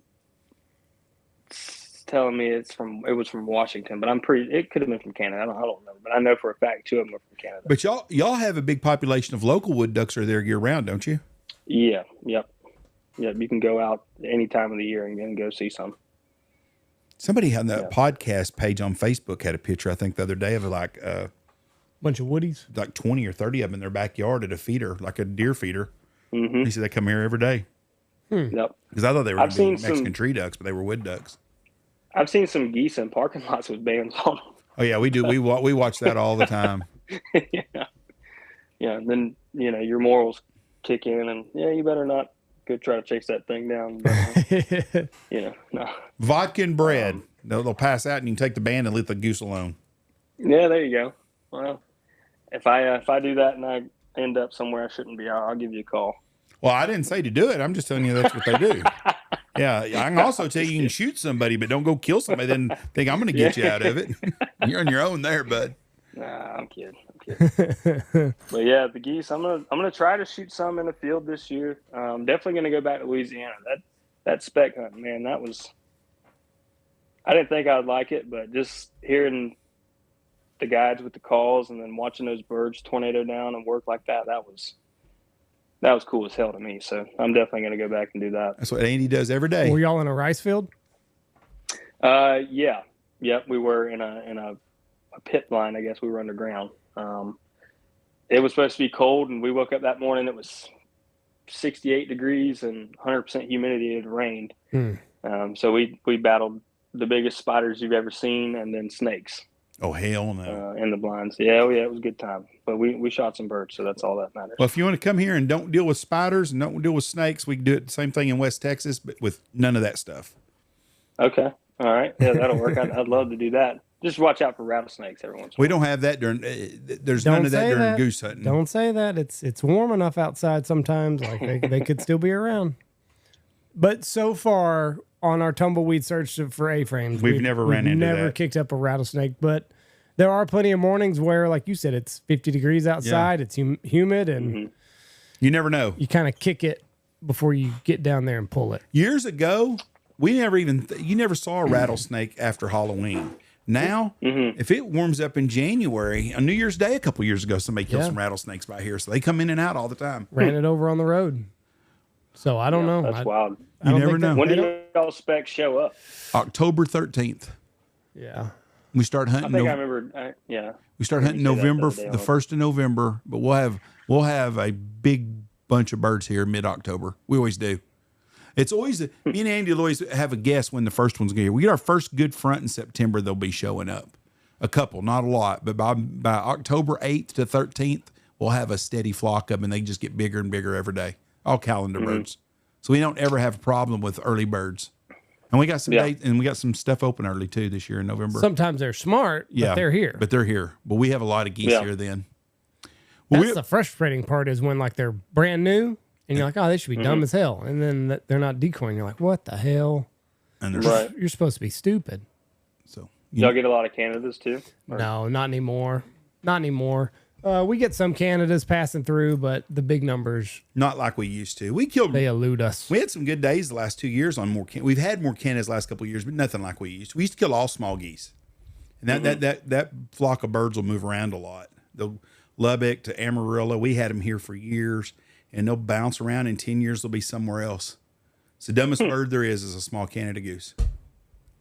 telling me it was from Washington, but it could have been from Canada. I don't know, but I know for a fact 2 of them are from Canada. But y'all have a big population of local wood ducks are there year round, don't you? Yeah. Yep. You can go out any time of the year and go see some. Somebody on the podcast page on Facebook had a picture, I think the other day, of like a bunch of woodies, like 20 or 30 of them in their backyard at a feeder, like a deer feeder. Mm-hmm. He said they come here every day. Yep. Because I thought they were Mexican tree ducks, but they were wood ducks. I've seen some geese in parking lots with bands on them. Oh yeah, we do. We watch that all the time. Yeah. Then your morals kick in, and you better not go try to chase that thing down. But, no. Vodka and bread. They'll pass out, and you can take the band and leave the goose alone. Yeah, there you go. Well, if I do that and I end up somewhere I shouldn't be, I'll give you a call. Well, I didn't say to do it. I'm just telling you that's what they do. Yeah, I can also tell you can shoot somebody, but don't go kill somebody. Then think I'm going to get you out of it. You're on your own there, bud. Nah, I'm kidding. But yeah, the geese. I'm gonna try to shoot some in the field this year. Definitely gonna go back to Louisiana. That spec hunt, man, that was. I didn't think I'd like it, but just hearing the guides with the calls and then watching those birds tornado down and work like that was cool as hell to me. So I'm definitely going to go back and do that. That's what Andy does every day. Were y'all in a rice field? Yeah. Yep. We were in a pit line. I guess we were underground. It was supposed to be cold, and we woke up that morning. It was 68 degrees and 100% humidity. It rained. So we battled the biggest spiders you've ever seen, and then snakes. Oh, hell no. In the blinds. Yeah, it was a good time. But we shot some birds, so that's all that matters. Well, if you want to come here and don't deal with spiders and don't deal with snakes, we can do it the same thing in West Texas, but with none of that stuff. Okay. All right. Yeah, that'll work. I'd love to do that. Just watch out for rattlesnakes every once in a while. We don't have that during, there's none of that during goose hunting. Don't say that. It's warm enough outside sometimes. Like they could still be around. But so far on our tumbleweed search for A-frames, we've never ran into that. Never kicked up a rattlesnake. But there are plenty of mornings where, like you said, it's 50 degrees outside. It's humid, and you never know. you kind of kick it before you get down there and pull it. Years ago, we never even you never saw a rattlesnake after Halloween. Now, if it warms up in January, on New Year's Day a couple years ago, somebody killed some rattlesnakes by here, so they come in and out all the time. Ran it over on the road. So I don't know. That's wild. You never know. When do y'all specs show up? October 13th. Yeah. We start hunting. I think I remember. We start hunting November, the 1st of November, but we'll have a big bunch of birds here mid-October. We always do. It's always me and Andy will always have a guess when the first one's going to be. We get our first good front in September. They'll be showing up, a couple, not a lot, but by October 8th to 13th, we'll have a steady flock of them, and they just get bigger and bigger every day. All calendar birds, so we don't ever have a problem with early birds. And we got some dates, and we got some stuff open early too this year in November. Sometimes they're smart, but they're here. But they're here. But we have a lot of geese here then. That's the frustrating part is when like they're brand new and you're like, oh, they should be dumb as hell. And then they're not decoying. You're like, what the hell? And you're supposed to be stupid. So y'all get a lot of Canadas too? Or? No, not anymore. Not anymore. We get some Canadas passing through, but the big numbers, not like we used to. They elude us. We had some good days the last 2 years on more. We've had more Canadas the last couple of years, but nothing like we used to. We used to kill all small geese, and that flock of birds will move around a lot. The Lubbock to Amarillo, we had them here for years, and they'll bounce around. In 10 years, they'll be somewhere else. It's the dumbest bird there is a small Canada goose.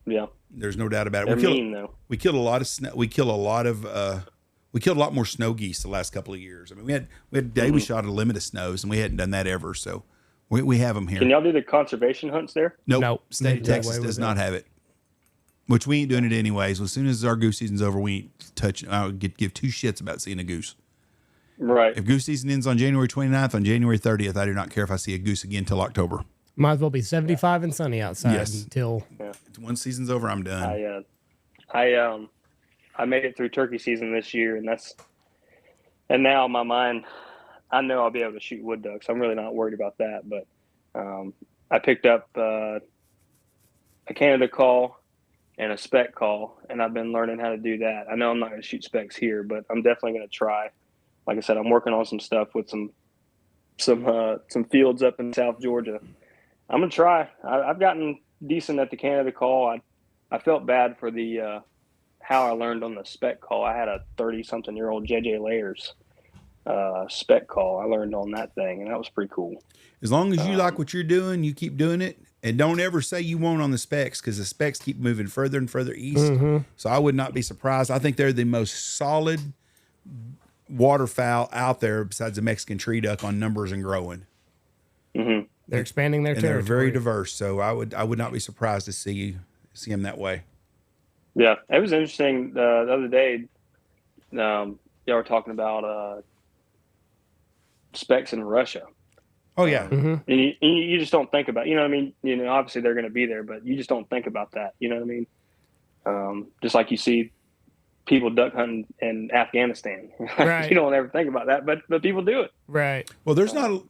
Yeah, there's no doubt about it. They're mean, though. We kill a lot of snow. We kill a lot more snow geese the last couple of years. I mean, we had a day we shot a limit of snows, and we hadn't done that ever. So we have them here. Can y'all do the conservation hunts there? Nope. State of Texas does not have it, which we ain't doing it anyways. As soon as our goose season's over, we ain't touching. I would give two shits about seeing a goose. Right. If goose season ends on January 29th, on January 30th, I do not care if I see a goose again till October. Might as well be 75 and sunny outside until one season's over. I'm done. I made it through turkey season this year, and now in my mind, I know I'll be able to shoot wood ducks. I'm really not worried about that, but I picked up a Canada call and a spec call, and I've been learning how to do that. I know I'm not going to shoot specs here, but I'm definitely going to try. Like I said, I'm working on some stuff with some fields up in South Georgia. I'm going to try. I've gotten decent at the Canada call. I felt bad for the how I learned on the spec call. I had a 30-something-year-old JJ Layers spec call. I learned on that thing, and that was pretty cool. As long as you like what you're doing, you keep doing it. And don't ever say you won't on the specs, because the specs keep moving further and further east. So I would not be surprised. I think they're the most solid waterfowl out there besides the Mexican tree duck on numbers and growing. They're expanding their territory. They're very diverse. So I would not be surprised to see them that way. Yeah, it was interesting. The other day, y'all were talking about specs in Russia. Oh yeah, and you just don't think about. You know what I mean? You know, obviously they're going to be there, but you just don't think about that. You know what I mean? Just like you see people duck hunting in Afghanistan. Right. You don't ever think about that, but people do it. Right. Well,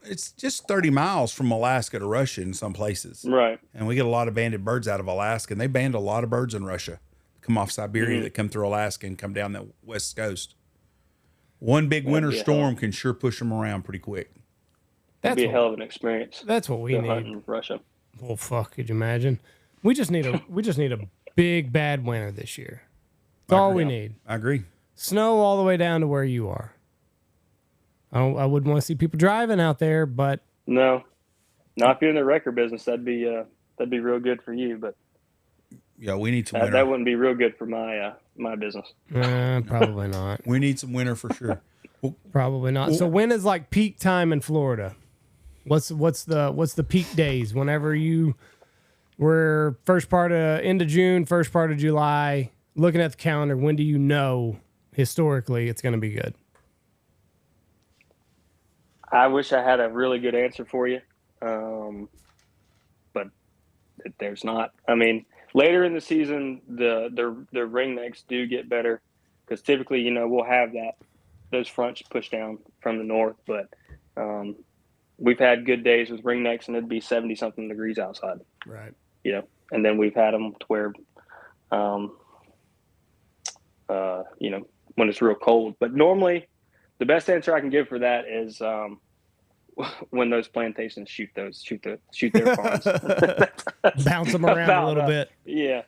it's just 30 miles from Alaska to Russia in some places. Right. And we get a lot of banded birds out of Alaska, and they band a lot of birds in Russia. Come off Siberia that come through Alaska and come down the west coast. One big winter storm can sure push them around pretty quick. That'd be a hell of an experience. That's what we need. In Russia. Well, fuck, could you imagine? We just need a big bad winter this year. That's all we need. I agree. Snow all the way down to where you are. I wouldn't want to see people driving out there, but no, not if you're in the wrecker business. That'd be real good for you, but yeah, we need some winter. That wouldn't be real good for my business. Probably not. We need some winter for sure. Probably not. So when is like peak time in Florida? What's the peak days? Whenever we're end of June, first part of July. Looking at the calendar, when do you know historically it's going to be good? I wish I had a really good answer for you, but there's not. I mean, later in the season, the ringnecks do get better because typically, we'll have those fronts pushed down from the north, but we've had good days with ringnecks and it'd be 70-something degrees outside. Right. And then we've had them to where when it's real cold. But normally, the best answer I can give for that is when those plantations shoot their fawns. Bounce them around a little bit. Yeah.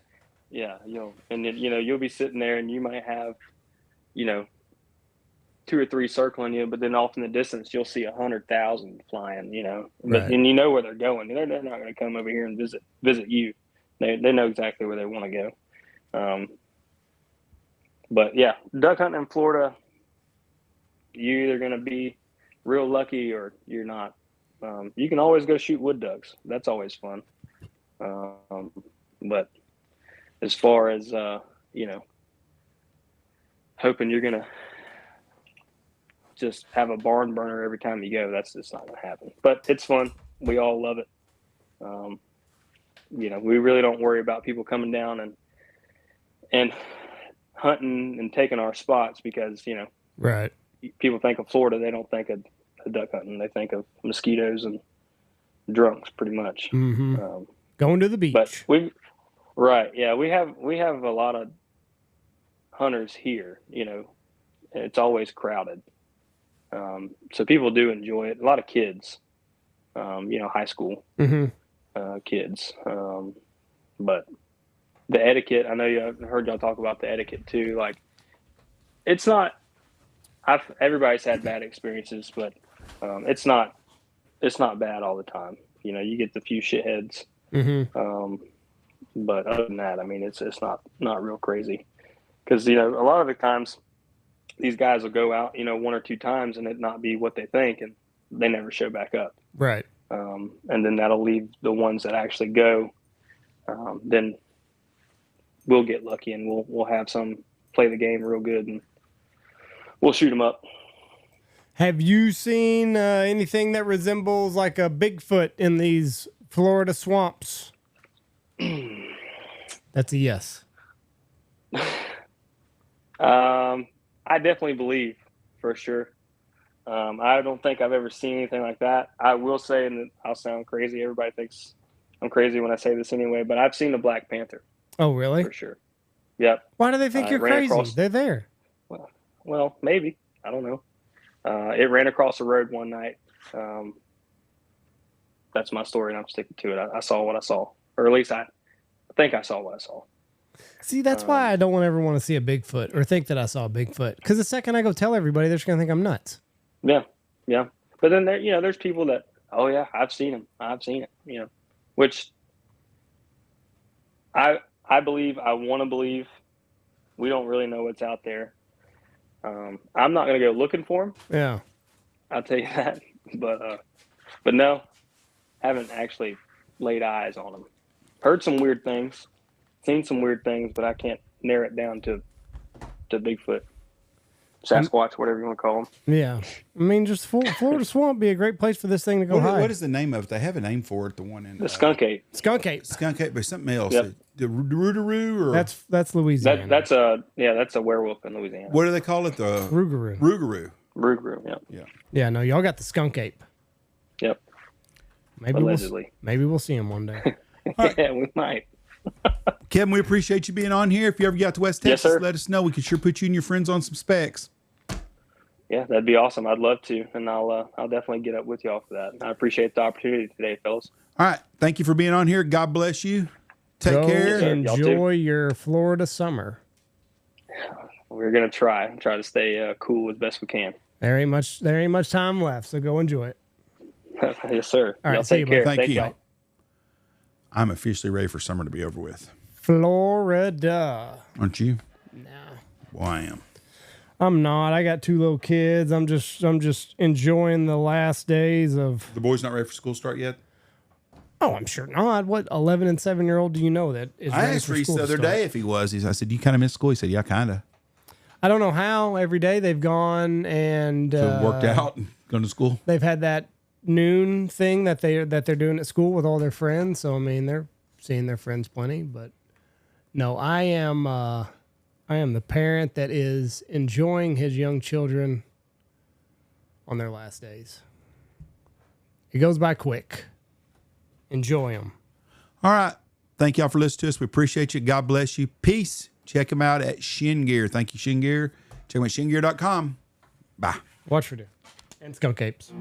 And then, you'll be sitting there and you might have, 2 or 3 circling you, but then off in the distance, you'll see 100,000 flying, Right. And you know where they're going. They're not going to come over here and visit you. They know exactly where they want to go. But yeah, duck hunting in Florida, you're either going to be real lucky or you're not. You can always go shoot wood ducks. That's always fun. But as far as, hoping you're going to just have a barn burner every time you go, that's just not going to happen. But it's fun. We all love it. We really don't worry about people coming down and hunting and taking our spots because, right. People think of Florida, they don't think of duck hunting. They think of mosquitoes and drunks pretty much. Mm-hmm. Going to the beach. But we have a lot of hunters here, it's always crowded. So people do enjoy it. A lot of kids, high school kids. But the etiquette, I know I've heard y'all talk about the etiquette too. Like, it's not, everybody's had bad experiences, but it's not bad all the time. You get the few shitheads. But other than that, I mean, it's not real crazy. Because, a lot of the times these guys will go out, 1 or 2 times and it not be what they think, and they never show back up. Right. And then that'll leave the ones that actually go. Then we'll get lucky and we'll have some play the game real good and we'll shoot them up. Have you seen anything that resembles like a Bigfoot in these Florida swamps? That's a yes. I definitely believe, for sure. I don't think I've ever seen anything like that. I will say, and I'll sound crazy, everybody thinks I'm crazy when I say this anyway, but I've seen a black panther. Oh, really? For sure. Yep. Why do they think you're crazy? They're there. Well, maybe. I don't know. It ran across the road one night. That's my story, and I'm sticking to it. I saw what I saw. Or at least I think I saw what I saw. See, that's why I don't ever want to see a Bigfoot or think that I saw a Bigfoot. Because the second I go tell everybody, they're just going to think I'm nuts. Yeah. But then there's people that, oh yeah, I've seen him. I've seen it. Which I believe. I want to believe. We don't really know what's out there. I'm not going to go looking for him. Yeah, I'll tell you that. But no, haven't actually laid eyes on him. Heard some weird things. Seen some weird things, but I can't narrow it down to Bigfoot, Sasquatch, whatever you want to call them. Yeah, I mean, just Florida swamp be a great place for this thing to go hide. What is the name of it? They have a name for it. The one in the skunk ape. Skunk ape. Skunk ape, but something else. Yep. The roogaroo, or that's Louisiana. That's a werewolf in Louisiana. What do they call it? The Rougarou. Rougarou. Yeah. No, y'all got the skunk ape. Yep. Maybe maybe we'll see him one day. Yeah, we might. Kevin, we appreciate you being on here. If you ever get out to West Texas, sir. let us know. We could sure put you and your friends on some specs. Yeah, that'd be awesome. I'd love to, and I'll definitely get up with y'all for that. I appreciate the opportunity today, fellas. All right, thank you for being on here. God bless you. Take care. Enjoy your Florida summer. We're gonna try to stay cool as best we can. There ain't much time left, so go enjoy it. Yes, sir. All right, y'all see take you, care. bud. Thank you. y'all. I'm officially ready for summer to be over with. Florida. Aren't you? No. Well, I am. I'm not. I got 2 little kids. I'm just enjoying the last days of. The boy's not ready for school start yet? Oh, I'm sure not. What 11 and 7-year-old do you know that is I ready asked for Reese school the to other start? day if he was. I said, "You kind of miss school?" He said, "Yeah, kind of." I don't know how. Every day they've gone and So worked out and gone to school. They've had that noon thing that they're doing at school with all their friends. So I mean, they're seeing their friends plenty. But no, I am the parent that is enjoying his young children on their last days. It goes by quick. Enjoy them. All right. Thank y'all for listening to us. We appreciate you. God bless you. Peace. Check them out at Shin Gear. Thank you, Shin Gear. Check them at shingear.com. Bye. Watch for deer and skunk apes.